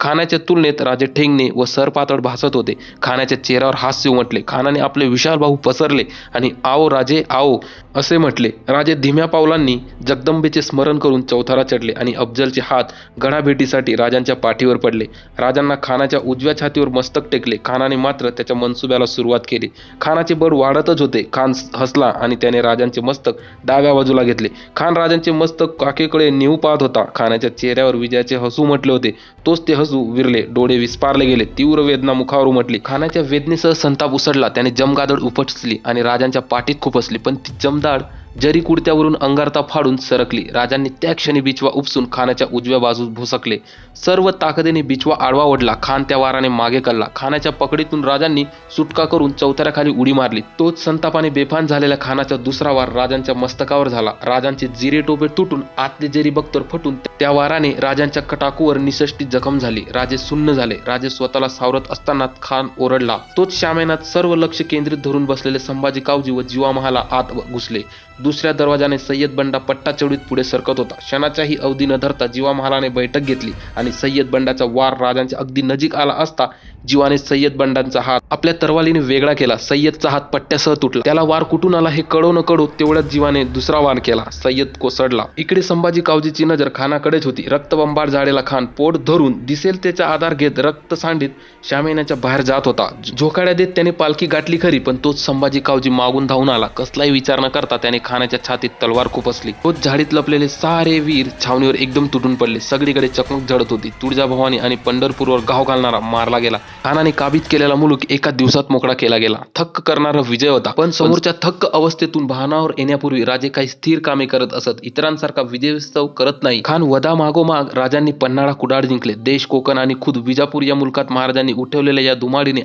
खानाच्या तुलनेत राजे ठेंगणे व सरपातळ भासत होते. खानाच्या चेहऱ्यावर हास्य उमटले. खानाने आपले विशाल बाहू पसरले आणि आओ राजे आओ असे म्हटले. राजे धीम्या पावलांनी जगदंबेचे स्मरण करून चौथरा चढले आणि अफजलचे हात गडाभेटीसाठी राजांच्या पाठीवर पडले. राजांना खानाच्या उजव्या छातीवर मस्तक टेकले. खानाने मात्र त्याच्या मनसुब्याला सुरुवात केली. खानाचे बळ वाढतच होते. खान हसला आणि त्याने राजांचे मस्तक डाव्या बाजूला घेतले. खान राजांचे मस्तक काकेकडे नेऊ पाहत होता. खानाच्या चेहऱ्यावर विजयाचे हसू उमटले होते. तोच ते हसू विरले. डोळे विस्पारले गेले. तीव्र वेदना मुखावर उमटली. खानाच्या वेदनेसह संताप उसळला. त्याने जमगादड उपसली आणि राजांच्या पाठीत खुपसली, पण ती जमदाड जरी कुडत्यावरून अंगारता फाडून सरकली. राजांनी त्या क्षणी बिचवा उपसून खानाच्या उजव्या बाजूस भोसकले. सर्व ताकदीने बिचवा आडवा ओढला. खान त्या वाराने मागे कलला. खानाच्या पकडीतून राजांनी सुटका करून चौथऱ्याखाली उडी मारली. तोच संतापाने बेफान झालेल्या खानाचा दुसरा वार राजांच्या मस्तकावर झाला. राजांचे जिरे टोपे तुटून आतले जरी बख्तर फटून त्या वाराने राजांच्या कटाकूवर निसष्टी जखम झाली. राजे सुन्न झाले. राजे स्वतःला सावरत असताना खान ओरडला. तोच शामेनात सर्व लक्ष केंद्रित धरून बसलेले संभाजी कावजी व जिवामहाला आत घुसले. दुसऱ्या दरवाजाने सय्यद बंडा पट्टा चढवीत पुढे सरकत होता. क्षणाच्याही अवधी न धरता जिवामहालाने बैठक घेतली आणि सय्यद बंडाचा वार राजांच्या अगदी नजीक आला असता जिवाने सय्यद बंडांचा हात आपल्या तरवालीने वेगळा केला. सय्यदचा हात पट्ट्यासह तुटला. त्याला वार कुठून आला हे कळो न कळो तेवढ्यात जिवाने दुसरा वार केला. सय्यद कोसळला. इकडे संभाजी कावजीची नजर खानाकडेच होती. रक्तबंबाळ झालेला खान पोट धरून दिसेल त्याचा आधार घेत रक्त सांडीत शामेनाच्या बाहेर जात होता. झोकाड्या देत त्याने पालखी गाठली खरी, पण तोच संभाजी कावजी मागून धावून आला. कसलाही विचार न करता त्याने खानाच्या छातीत तलवार खुपसली. तोच झाडीत लपलेले सारे वीर छावणीवर एकदम तुटून पडले. सगळीकडे चकमक झडत होती. तुळजाभवानी आणि पंढरपूरवर घाव घालणारा मारला गेला. खानाने काबीज केलेला मुलूक एका दिवसात मोकळा केला गेला. थक्क करणारा विजय होता. पण समोरच्या थक्क अवस्थेतून भानावर येण्यापूर्वी राजे काही स्थिर कामे करत असत. इतरांसारखा विजयोत्सव करत नाही. खान वधा मागोमाग राजांनी पन्हाळा कुडाळ जिंकले. देश, कोकण आणि खुद विजापूर या मुलकात महाराजांनी उठवलेल्या या धुमाडीने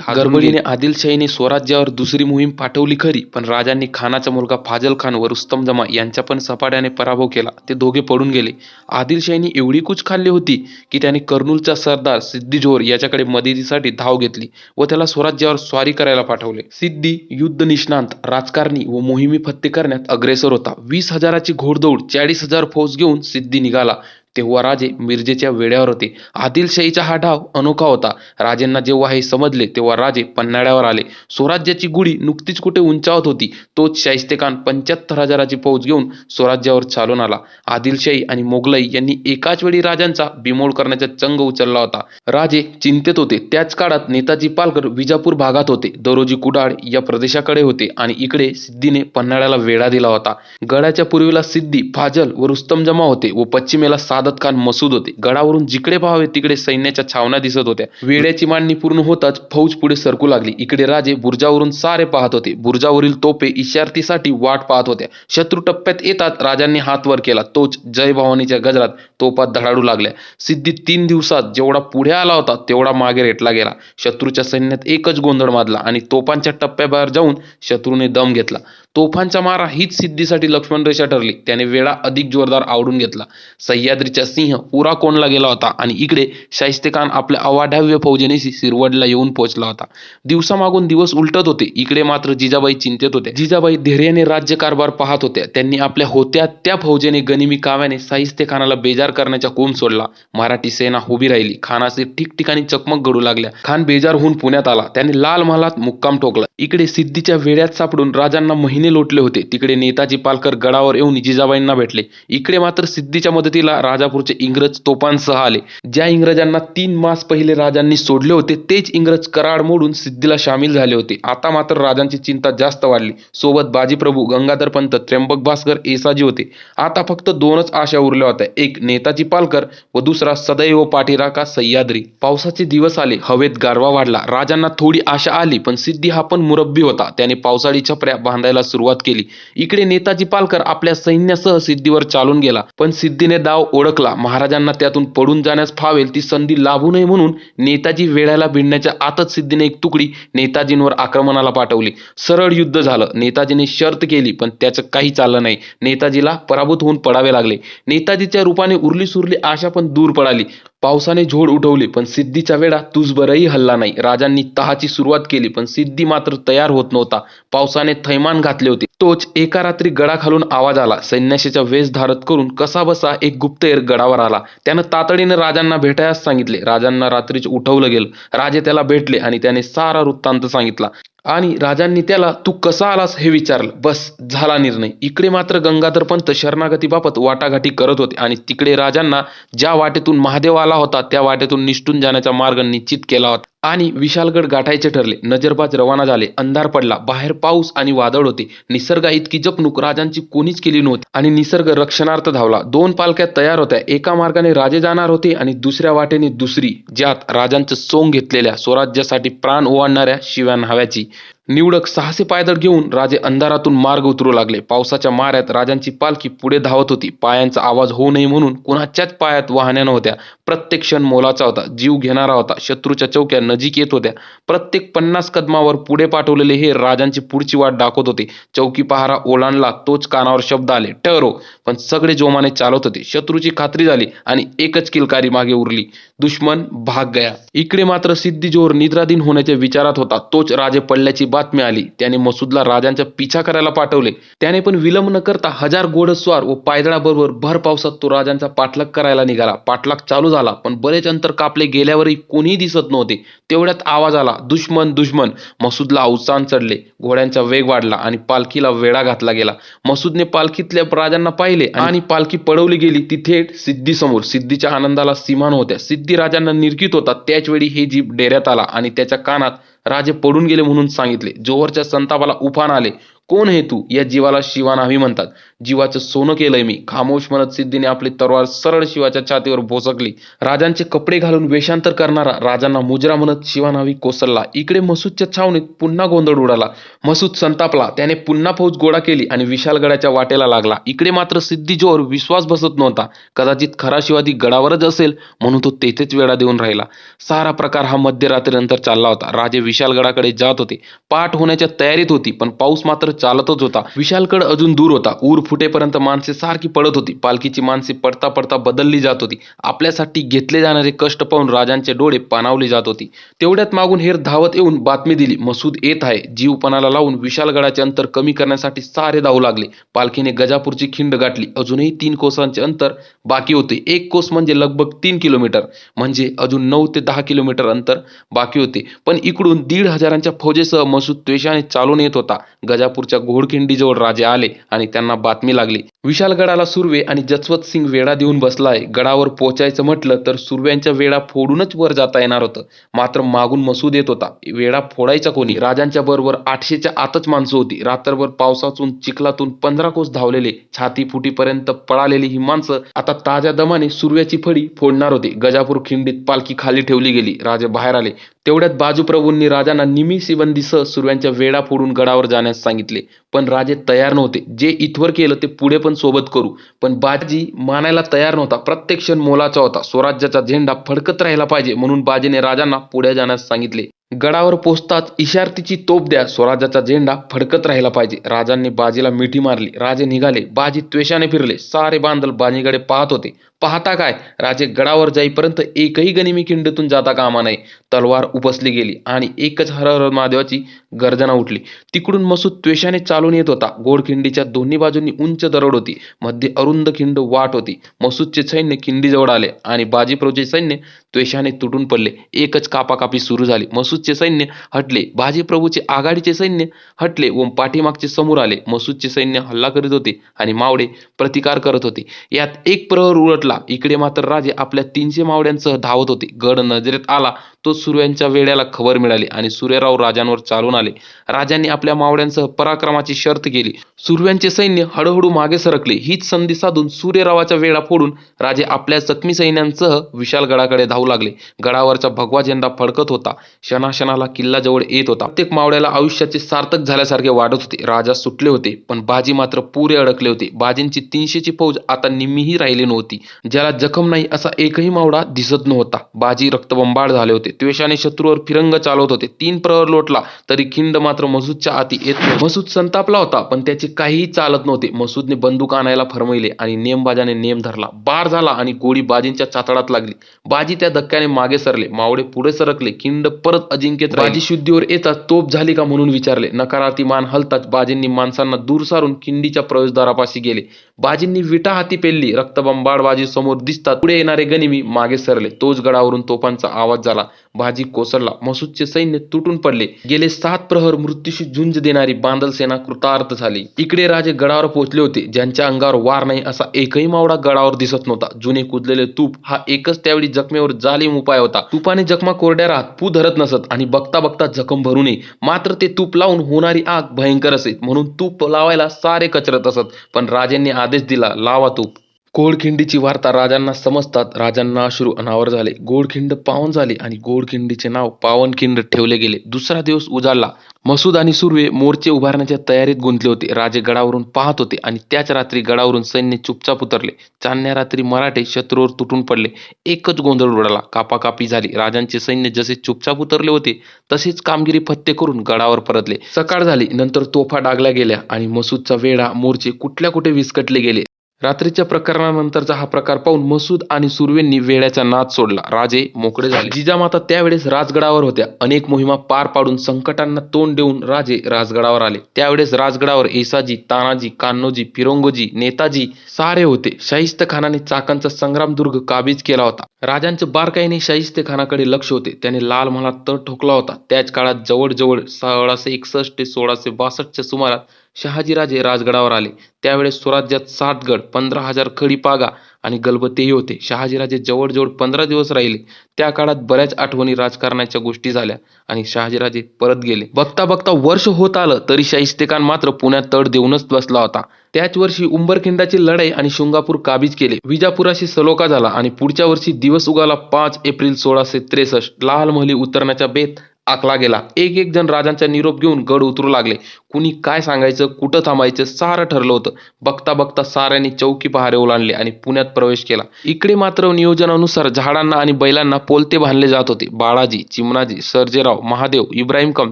गडबडीने आदिलशाहीने स्वराज्यावर दुसरी मोहीम पाठवली खरी, पण राजांनी खानाचा मुलगा फाजल खान व रुस्तम जमा यांचा पण सपाट्याने पराभव केला. ते दोघे पडून गेले. आदिलशाहीने एवढी कूच खाल्ली होती की त्याने कर्नूलचा सरदार सिद्दी जोहर याच्याकडे मदतीसाठी धाव घेतली व त्याला स्वराज्यावर स्वारी करायला पाठवले. सिद्दी युद्ध निष्णांत, राजकारणी व मोहिमी फत्ते करण्यात अग्रेसर होता. 20,000ची घोडदौड 40,000 फौज घेऊन सिद्दी निघाला. तेव्हा राजे मिरजेच्या वेड्यावर होते. आदिलशाहीचा हा डाव अनोखा होता. राजेंना जेव्हा हे समजले तेव्हा राजे पन्हाळ्यावर आले. स्वराज्याची गुढी नुकतीच कुठे उंचावत होती, तोच शाहिस्तेखान 75,000ची फौज घेऊन स्वराज्यावर चालून आला. आदिलशाही आणि मोगलाई यांनी एकाच वेळी राजांचा बिमोड करण्याचा चंग उचलला होता. राजे चिंतेत होते. त्याच काळात नेताजी पालकर विजापूर भागात होते, दरोजी कुडाळ या प्रदेशाकडे होते आणि इकडे सिद्धीने पन्हाळ्याला वेढा दिला होता. गडाच्या पूर्वेला सिद्धी, फाजल व रुस्तम जमा होते व पश्चिमेला सादत खान मसूद होते. गडावरून जिकडे पाहावे तिकडे सैन्याच्या छावण्या दिसत होत्या. वेड्याची मांडणी पूर्ण होताच फौज पुढे सरकू लागली. इकडे राजे बुर्जावरून सारे पाहत होते. बुर्जावरील तोफे इशारतीसाठी वाट पाहत होत्या. शत्रू टप्प्यात येतात राजांनी हात वर केला. तोच जय भवानीच्या गजरात तोफा धडाडू लागल्या. सिद्धी 3 दिवसात जेवढा पुढे आला होता तेवढा मागे रेटला गेला. शत्रूच्या सैन्यात एकच गोंधळ माजला आणि तोफांच्या टप्प्याबाहेर जाऊन शत्रूने दम घेतला. तोफांचा मारा हीच सिद्धीसाठी लक्ष्मण रेषा ठरली. त्याने वेढा अधिक जोरदार आवडून घेतला. सह्याद्रीचा सिंह पुरा कोंडला गेला होता आणि इकडे शाहिस्तेखान आपल्या अवाढव्य फौजेनेशी सिरवडला येऊन पोहोचला होता. दिवसामागून दिवस उलटत होते. इकडे मात्र जिजाबाई चिंतेत होत्या. जिजाबाई धैर्याने राज्यकारभार पाहत होत्या. त्यांनी आपल्या होत्या त्या फौजेने गनिमी काव्याने शाहिस्तेखानाला बेजार करण्याचा कोम सोडला. मराठी सेना उभी राहिली. खानाचे ठिकठिकाणी चकमक घडू लागल्या. खान बेजार होऊन पुण्यात आला. त्याने लाल महालात मुक्काम ठोकला. इकडे सिद्धीच्या वेढ्यात सापडून राजांना महिने लोटले होते. तिकडे नेताजी पालकर गडावर येऊन जिजाबाईंना भेटले. इकडे मात्र सिद्धीच्या मदतीला राजापूरचे इंग्रज तोफांसह आले. ज्या इंग्रजांना 3 मास पहिले राजांनी सोडले होते तेच इंग्रज कराड मोडून सिद्धीला सामील झाले होते. आता मात्र राजांची चिंता जास्त वाढली. सोबत बाजीप्रभू, गंगाधर पंत, त्र्यंबक भास्कर, येसाजी होते. आता फक्त 2च आशा उरल्या होत्या, एक नेताजी पालकर व दुसरा सदैव पाठीराखा सह्याद्री. पावसाचे दिवस आले. हवेत गारवा वाढला. राजांना थोडी आशा आली, पण सिद्धी हा पण मुरब्बी होता. त्याने पावसाळी छपऱ्या बांधायला सुरुवात केली. इकडे नेताजी पालकर आपल्या सैन्यासह सिद्धीवर चालून गेला, पण सिद्धीने डाव ओळखला. महाराजांना त्यातून पडून जाण्यास फावेल ती संधी लाभू नये म्हणून नेताजी वेढ्याला भिडण्याच्या आतच सिद्धीने एक तुकडी नेताजींवर आक्रमणाला पाठवली. सरळ युद्ध झालं. नेताजीने शर्त केली, पण त्याचं काही चाललं नाही. नेताजीला पराभूत होऊन पडावे लागले. नेताजीच्या रूपाने उरली सुरली आशा पण दूर पडाली. पावसाने झोड उठवली, पण सिद्धीचा वेढा तुझबरही हल्ला नाही. राजांनी तहाची सुरुवात केली, पण सिद्धी मात्र तयार होत नव्हता. पावसाने थैमान घातले होते. तोच एका रात्री गडाखालून आवाज आला. संन्याशाचा वेश धारण करून कसाबसा एक गुप्तहेर गडावर आला. त्यानं तातडीने राजांना भेटायला सांगितले. राजांना रात्रीच उठवलं गेलं. राजे त्याला भेटले आणि त्याने सारा वृत्तांत सांगितला आणि राजांनी त्याला तू कसा आलास हे विचारलं. बस झाला निर्णय. इकडे मात्र गंगाधर पंत शरणागतीबाबत वाटाघाटी करत होते आणि तिकडे राजांना ज्या वाटेतून महादेव आला होता त्या वाटेतून निसटून जाण्याचा मार्ग निश्चित केला होता आणि विशालगड गाठायचे ठरले. नजरबाज रवाना झाले. अंधार पडला. बाहेर पाऊस आणि वादळ होते. निसर्गा इतकी जपणूक राजांची कोणीच केली नव्हती आणि निसर्ग रक्षणार्थ धावला. 2 पालख्या तयार होत्या. एका मार्गाने राजे जाणार होते आणि दुसऱ्या वाटेने दुसरी, ज्यात राजांचं सोंग घेतलेल्या स्वराज्यासाठी प्राण ओवाळणाऱ्या शिव्या न्हाव्याची. निवडक साहसी पायदळ घेऊन राजे अंधारातून मार्ग उतरू लागले. पावसाच्या माऱ्यात राजांची पालखी पुढे धावत होती. पायांचा आवाज होऊ नये म्हणून कुणाच्याच पायात वाहण्या नव्हत्या. प्रत्येक क्षण मोलाचा होता, जीव घेणारा होता. शत्रूच्या चौक्या नजीक येत होत्या. प्रत्येक 50 कदमावर पुढे पाठवलेले हे राजांची पुढची वाट दाखवत होते. चौकी पहारा ओलांडला तोच कानावर शब्द आले, ठहरो. पण सगळे जोमाने चालत होते. शत्रूची खात्री झाली आणि एकच किलकारी मागे उरली, दुश्मन भाग गया. इकडे मात्र सिद्धी जोर निद्राधीन होण्याच्या विचारात होता. तोच राजे पडल्याची बातमी आली. त्याने मसूदला राजांचा पिछा करायला पाठवले. त्याने पण विलंब न करता 1000 घोडस्वार व पायदळाबरोबर भर पावसात तो राजांचा पाठलाग करायला निघाला. पाठलाग चालू झाला, पण बरेच अंतर कापले गेल्यावरही कोणीही दिसत नव्हते. तेवढ्यात आवाज आला, दुश्मन दुश्मन. मसूदला अवसान चढले. घोड्यांचा वेग वाढला आणि पालखीला वेढा घातला गेला. मसूदने पालखीतल्या राजांना पाहिले आणि पालखी पळवली गेली ती थेट सिद्धी समोर. सिद्धीच्या आनंदाला सीमा नव्हत्या. सिद्धी राजांना निरखित होता. त्याच वेळी हे जीप डेऱ्यात आला आणि त्याच्या कानात राजे पडून गेले म्हणून सांगितले. जोहरच्या संतापाला उफान आले. कोण हे तू? या जीवाला शिवानावी म्हणतात. जीवाचं सोनं केलंय मी, खामोश म्हणत सिद्धीने आपली तलवार सरळ शिवाच्या छातीवर भोसकली. राजांचे कपडे घालून वेषांतर करणारा राजांना मुजरा म्हणत शिवानावी कोसळला. इकडे मसूदच्या छावणीत पुन्हा गोंधळ उडाला. मसूद संतापला. त्याने पुन्हा फौज गोळा केली आणि विशालगडाच्या वाटेला लागला. इकडे मात्र सिद्धी जोर विश्वास बसत नव्हता. कदाचित खरा शिवाजी गडावरच असेल म्हणून तो तेथेच वेढा देऊन राहिला. सारा प्रकार हा मध्यरात्रीनंतर चालला होता. राजे विशालगडाकडे जात होते. पाठ होण्याच्या तयारीत होती, पण पाऊस मात्र चालतच होता. विशालगड अजून दूर होता. ऊर फुटेपर्यंत माणसे सारखी पडत होती. पालखीची माणसे पडता पडता बदलली जात होती. आपल्यासाठी घेतले जाणारे कष्ट पाहून राजांचे डोळे पाणावले जात होते. तेवढ्यात मागून हेर धावत येऊन बातमी दिली, मसूद येत आहे. जीव पणाला लावून विशालगडाचे अंतर कमी करण्यासाठी सारे धावू लागले. पालखीने गजापूरची खिंड गाठली. अजूनही 3 कोसांचे अंतर बाकी होते. 1 कोस म्हणजे लगभग 3 किलोमीटर, म्हणजे अजून 9 ते 10 किलोमीटर अंतर बाकी होते. पण इकडून 1,500 फौजेसह मसूद त्वेषाने चालून येत होता. गजापूरच्या घोडखिंडीजवळ राजे आले आणि त्यांना बातमी लागली, विशालगडाला सुर्वे आणि जसवंत सिंग वेढा देऊन बसलाय. गडावर पोहोचायचं म्हटलं तर सुर्व्यांच्या वेढा फोडूनच वर जाता येणार होतं. मात्र मागून मसूद येत होता. वेढा फोडायचा कोणी? राजांच्या बरोबर 800च्या आतच माणसं होती. रात्रभर पावसातून चिखलातून 15 कोस धावलेले, छाती फुटीपर्यंत पळालेली ही माणसं आता ताज्या दमाने सुर्व्याची फडी फोडणार होते. गजापूर खिंडीत पालखी खाली ठेवली गेली. राजे बाहेर आले. तेवढ्यात बाजूप्रभूंनी राजांना निमिषबंदीसह सुर्व्यांच्या वेढा फोडून गडावर जाण्यास सांगितले. पण राजे तयार नव्हते. जे इथवर केलं ते पुढे पण सोबत करू. पण बाजी मानायला तयार नव्हता. प्रत्येक क्षण मोलाचा होता. स्वराज्याचा झेंडा फडकत राहिला पाहिजे म्हणून बाजीने राजांना पुढे जाण्यास सांगितले. गडावर पोचताच इशारतीची तोफ द्या. स्वराज्याचा झेंडा फडकत राहिला पाहिजे. राजांनी बाजीला मिठी मारली. राजे निघाले. बाजी त्वेषाने फिरले. सारे बांधल बाजीकडे पाहत होते. पाहता काय, राजे गडावर जाईपर्यंत एकही गनिमी खिंडीतून जाता कामा नये. तलवार उपसली गेली आणि एकच हर हर महादेवाची गर्जना उठली. तिकडून मसूद त्वेषाने चालून येत होता. घोडखिंडीच्या दोन्ही बाजूंनी उंच दरड होती. मध्ये अरुंद खिंड वाट होती. मसूदचे सैन्य खिंडीजवळ आले आणि बाजीप्रभूचे सैन्य त्वेषाने तुटून पडले. एकच कापाकापी सुरू झाली. मसूदचे सैन्य हटले. बाजीप्रभूचे आघाडीचे सैन्य हटले व पाठीमागचे समोर आले. मसूदचे सैन्य हल्ला करीत होते आणि मावळे प्रतिकार करत होते. यात एक प्रहर उलटला. इकडे मात्र राजे आपल्या 300 मावळ्यांसह धावत होते. गड नजरेत आला तो सुर्व्यांच्या वेड्याला खबर मिळाली आणि सूर्यराव राजांवर चालून आले. राजांनी आपल्या मावळ्यांसह पराक्रमाची शर्त केली. सुर्व्यांचे सैन्य हळूहळू मागे सरकले. हीच संधी साधून सूर्यरावाच्या वेढा फोडून राजे आपल्या जखमी सैन्यांसह विशालगडाकडे धावू लागले. गडावरचा भगवा झेंडा फडकत होता. क्षणाक्षणाला किल्ला जवळ येत होता. प्रत्येक मावळ्याला आयुष्याचे सार्थक झाल्यासारखे वाटत होते. राजा सुटले होते पण बाजी मात्र पुरे अडकले होते. बाजींची 300ची फौज आता निम्मीही राहिली नव्हती. ज्याला जखम नाही असा एकही मावळा दिसत नव्हता. बाजी रक्तबंबाळ झाले होते. त्वेषाने शत्रूवर फिरंग चालवत होते. 3 प्रहर लोटला तरी खिंड मात्र मसूदच्या आती येत नव्हती. मसूद संतापला होता पण त्याचे काहीही चालत नव्हते. मसूदने बंदूक आणायला फरमावले आणि नेमबाजाने नेम धरला. बार झाला आणि गोळी बाजींच्या चातडात लागली. बाजी त्या धक्क्याने मागे सरले. मावळे पुढे सरकले. खिंड परत अजिंक्यत राहिली. बाजी शुद्धीवर येताच तोप झाली का म्हणून विचारले. नकारार्थी मान हलताच बाजींनी माणसांना दूर सारून खिंडीच्या प्रवेशद्वारापाशी गेले. बाजींनी विटा हाती पेलली. रक्तबंबाळ बाजी समोर दिसतात पुढे येणारे गनिमी मागे सरले. तोच गडावरून तोफांचा आवाज झाला. बाजी कोसळला. मसूदचे सैन्य तुटून पडले. गेले 7 प्रहर मृत्यूशी झुंज देणारी बांदल सेना कृतार्थ झाली. इकडे राजे गडावर पोहोचले होते. ज्यांच्या अंगावर वार नाही असा एकही मावळा गडावर दिसत नव्हता. जुने कुजलेले तूप हा एकच त्यावेळी जखमेवर जालीम उपाय होता. तुपाने जखमा कोरड्या राहत, पू धरत नसत आणि बघता बघता जखम भरू नये. मात्र ते तूप लावून होणारी आग भयंकर असे म्हणून तूप लावायला सारे कचरत असत. पण राजांनी आदेश दिला, लावा तूप. घोडखिंडीची वार्ता राजांना समजतात राजांना अश्रू अनावर झाले. घोडखिंड पावन झाली आणि घोडखिंडीचे नाव पावनखिंड ठेवले गेले. दुसरा दिवस उजाडला. मसूद आणि सुर्वे मोर्चे उभारण्याच्या तयारीत गुंतले होते. राजे गडावरून पाहत होते आणि त्याच रात्री गडावरून सैन्य चुपचाप उतरले. चांदण्या रात्री मराठे शत्रूवर तुटून पडले. एकच गोंधळ उडाला. कापाकापी झाली. राजांचे सैन्य जसे चुपचाप उतरले होते तसेच कामगिरी फत्ते करून गडावर परतले. सकाळ झाली. नंतर तोफा डागल्या गेल्या आणि मसूदचा वेढा मोर्चे कुठल्या कुठे विस्कटले गेले. रात्रीच्या प्रकरणानंतरचा हा प्रकार पाहून मसूद आणि सुर्वेंनी वेड्याचा नाद सोडला. राजे मोकळे झाले. जिजामाता त्यावेळेस राजगडावर होत्या. अनेक मोहिमा पार पाडून संकटांना तोंड देऊन राजे राजगडावर आले. त्यावेळेस राजगडावर येसाजी, तानाजी, कान्होजी, फिरंगोजी, नेताजी सारे होते. शाहिस्तेखानाने चाकणचा संग्रामदुर्ग काबीज केला होता. राजांचे बारकाईने शाहिस्तेखानाकडे लक्ष होते. त्याने लाल महालात तळ ठोकला होता. त्याच काळात जवळजवळ 1661 ते 1662च्या सुमारात शहाजीराजे राजगडावर आले. त्यावेळेस स्वराज्यात 7 गड, 15,000 खडी पागा आणि गलबतेही होते. शहाजीराजे जवळजवळ 15 दिवस राहिले. त्या काळात बऱ्याच आठवणी राजकारणाच्या गोष्टी झाल्या आणि शहाजीराजे परत गेले. बघता बघता वर्ष होत आलं तरी शाहिस्तेखान मात्र पुण्यात तड देऊनच बसला होता. त्याच वर्षी उंबरखिंडाची लढाई आणि शुंगापूर काबीज केले. विजापुराशी सलोखा झाला आणि पुढच्या वर्षी दिवस उगाला 5 एप्रिल 1663. लाल महली उतरण्याचा बेत आखला गेला. एक एक जण राजांचा निरोप घेऊन गड उतरू लागले. कुणी काय सांगायचं, कुठं थांबायचं सारं ठरलं होतं. बघता बघता साऱ्यांनी चौकी पहारे ओलांडले आणि पुण्यात प्रवेश केला. इकडे मात्र नियोजनानुसार झाडांना आणि बैलांना पोलते बांधले जात होते. बाळाजी, चिमणाजी, सर्जेराव, महादेव, इब्राहिम कम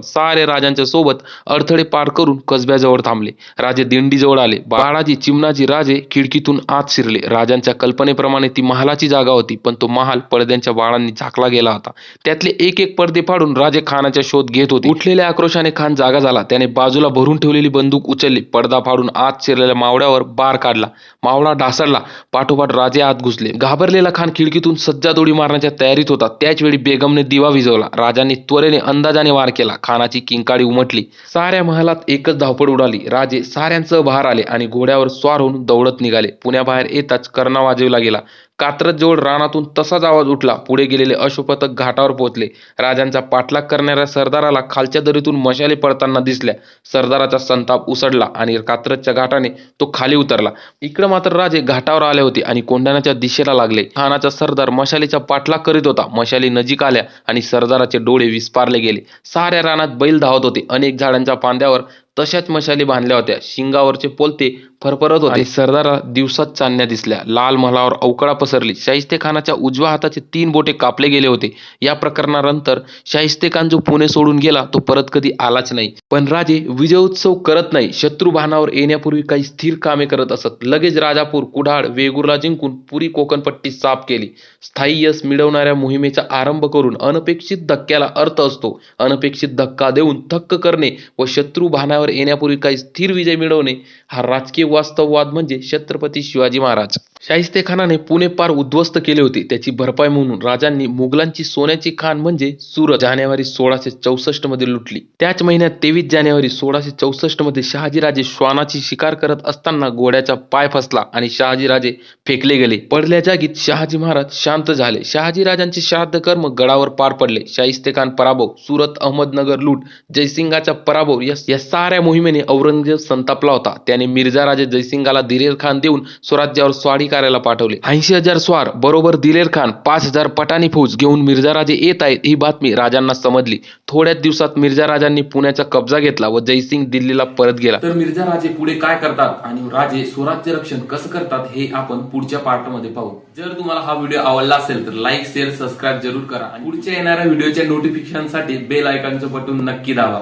सारे राजांच्या सोबत अडथळे पार करून कसब्याजवळ थांबले. राजे दिंडीजवळ आले. बाळाजी, चिमणाजी राजे खिडकीतून आत शिरले. राजांच्या कल्पनेप्रमाणे ती महालाची जागा होती, पण तो महाल पडद्यांच्या बाळांनी झाकला गेला होता. त्यातले एक एक पडदे फाडून राजे खानाचा शोध घेत होते. उठलेल्या आक्रोशाने खान जागा झाला. त्याने बाजूला भरून ठेवलेली बंदूक उचलली. पडदा फाडून आत शिरलेल्या मावळ्यावर बार काढला. मावळा ढासळला. पाठोपाठ राजे आत घुसले. घाबरलेला खान खिडकीतून सज्जाद उडी मारण्याच्या तयारीत होता. त्याच वेळी बेगमने दिवा विझवला. राजांनी त्वरेने अंदाजाने वार केला. खानाची किंकाळी उमटली. साऱ्या महालात एकच धावपळ उडाली. राजे साऱ्यांसह बाहेर आले आणि घोड्यावर स्वार होऊन दौडत निघाले. पुण्याबाहेर येताच कर्णा वाजविला गेला. कात्रज जवळ रानातून तसाच आवाज उठला. पुढे गेलेले अश्वपथक घाटावर पोहोचले. राजांचा पाठलाग करणाऱ्या सरदाराला खालच्या दरीतून मशाली पडताना दिसल्या. सरदाराचा संताप उसडला आणि कात्रजच्या घाटाने तो खाली उतरला. इकडे मात्र राजे घाटावर आले होते आणि कोंढाण्याच्या दिशेला लागले. खानाचा सरदार मशालीचा पाठलाग करीत होता. मशाली नजीक आल्या आणि सरदाराचे डोळे विस्पारले गेले. साऱ्या रानात बैल धावत होते. अनेक झाडांच्या फांद्यावर तशाच मशाली बांधल्या होत्या. शिंगावरचे पोलते फरफरत होते आणि सरदारा दिवसात चांदण्या दिसल्या. लाल महालावर अवकळा पसरली. शाहिस्ते खानाच्या उजव्या हाताचे 3 बोटे कापले गेले होते. या प्रकरणानंतर शाहिस्ते खान जो पुणे सोडून गेला तो परत कधी आलाच नाही. पण राजे विजय उत्सव करत नाही. शत्रू भानावर येण्यापूर्वी काही स्थिर कामे करत असत. लगेच राजापूर, कुडाळ, वेगुर्ला जिंकून पुरी कोकणपट्टी साफ केली. स्थायी यश मिळवणाऱ्या मोहिमेचा आरंभ करून अनपेक्षित धक्क्याला अर्थ असतो. अनपेक्षित धक्का देऊन थक्क करणे व शत्रू भानावर येण्यापूर्वी काही स्थिर विजय मिळवणे हा राजकीय वास्तववाद म्हणजे छत्रपती शिवाजी महाराज. शाहिस्ते खानाने पुणे पार उद्ध्वस्त केले होते. त्याची भरपाई म्हणून राजांनी मुघलांची सोन्याची खाण म्हणजे सुरत जानेवारी 1664 मध्ये लुटली. त्याच महिन्यात 23 जानेवारी 1664 मध्ये शहाजीराजे श्वानाची शिकार करत असताना घोड्याचा पाय फसला आणि शहाजीराजे फेकले गेले. पडल्या जागीत शहाजी महाराज शांत झाले. शहाजीराजांचे श्राद्ध कर्म गडावर पार पडले. शाहिस्ते खान पराभव, सुरत अहमदनगर लूट, जयसिंगाचा पराभव या साऱ्या मोहिमेने औरंगजेब संतापला होता. त्याने मिर्झा राजे जयसिंगाला दिलेर खान देऊन स्वराज्यावर स्वारी करायला पाठवले. 80,000 स्वार बरोबर दिलेर खान 5,000 पटाणी फौज घेऊन मिर्झा राजे येत आहेत ही बातमी राजांना समजली. थोड्याच दिवसात मिर्झा राजांनी पुण्याचा कब्जा घेतला व जयसिंग दिल्लीला परत गेला. तर मिर्झा राजे पुढे काय करतात आणि राजे स्वराज्य रक्षण कसं करतात हे आपण पुढच्या पार्टमध्ये पाहू. जर तुम्हाला हा व्हिडिओ आवडला असेल तर लाईक, शेअर, सबस्क्राईब जरूर करा आणि पुढच्या येणाऱ्या व्हिडिओच्या नोटिफिकेशनसाठी बेल आयकॉनचं बटन नक्की दाबा.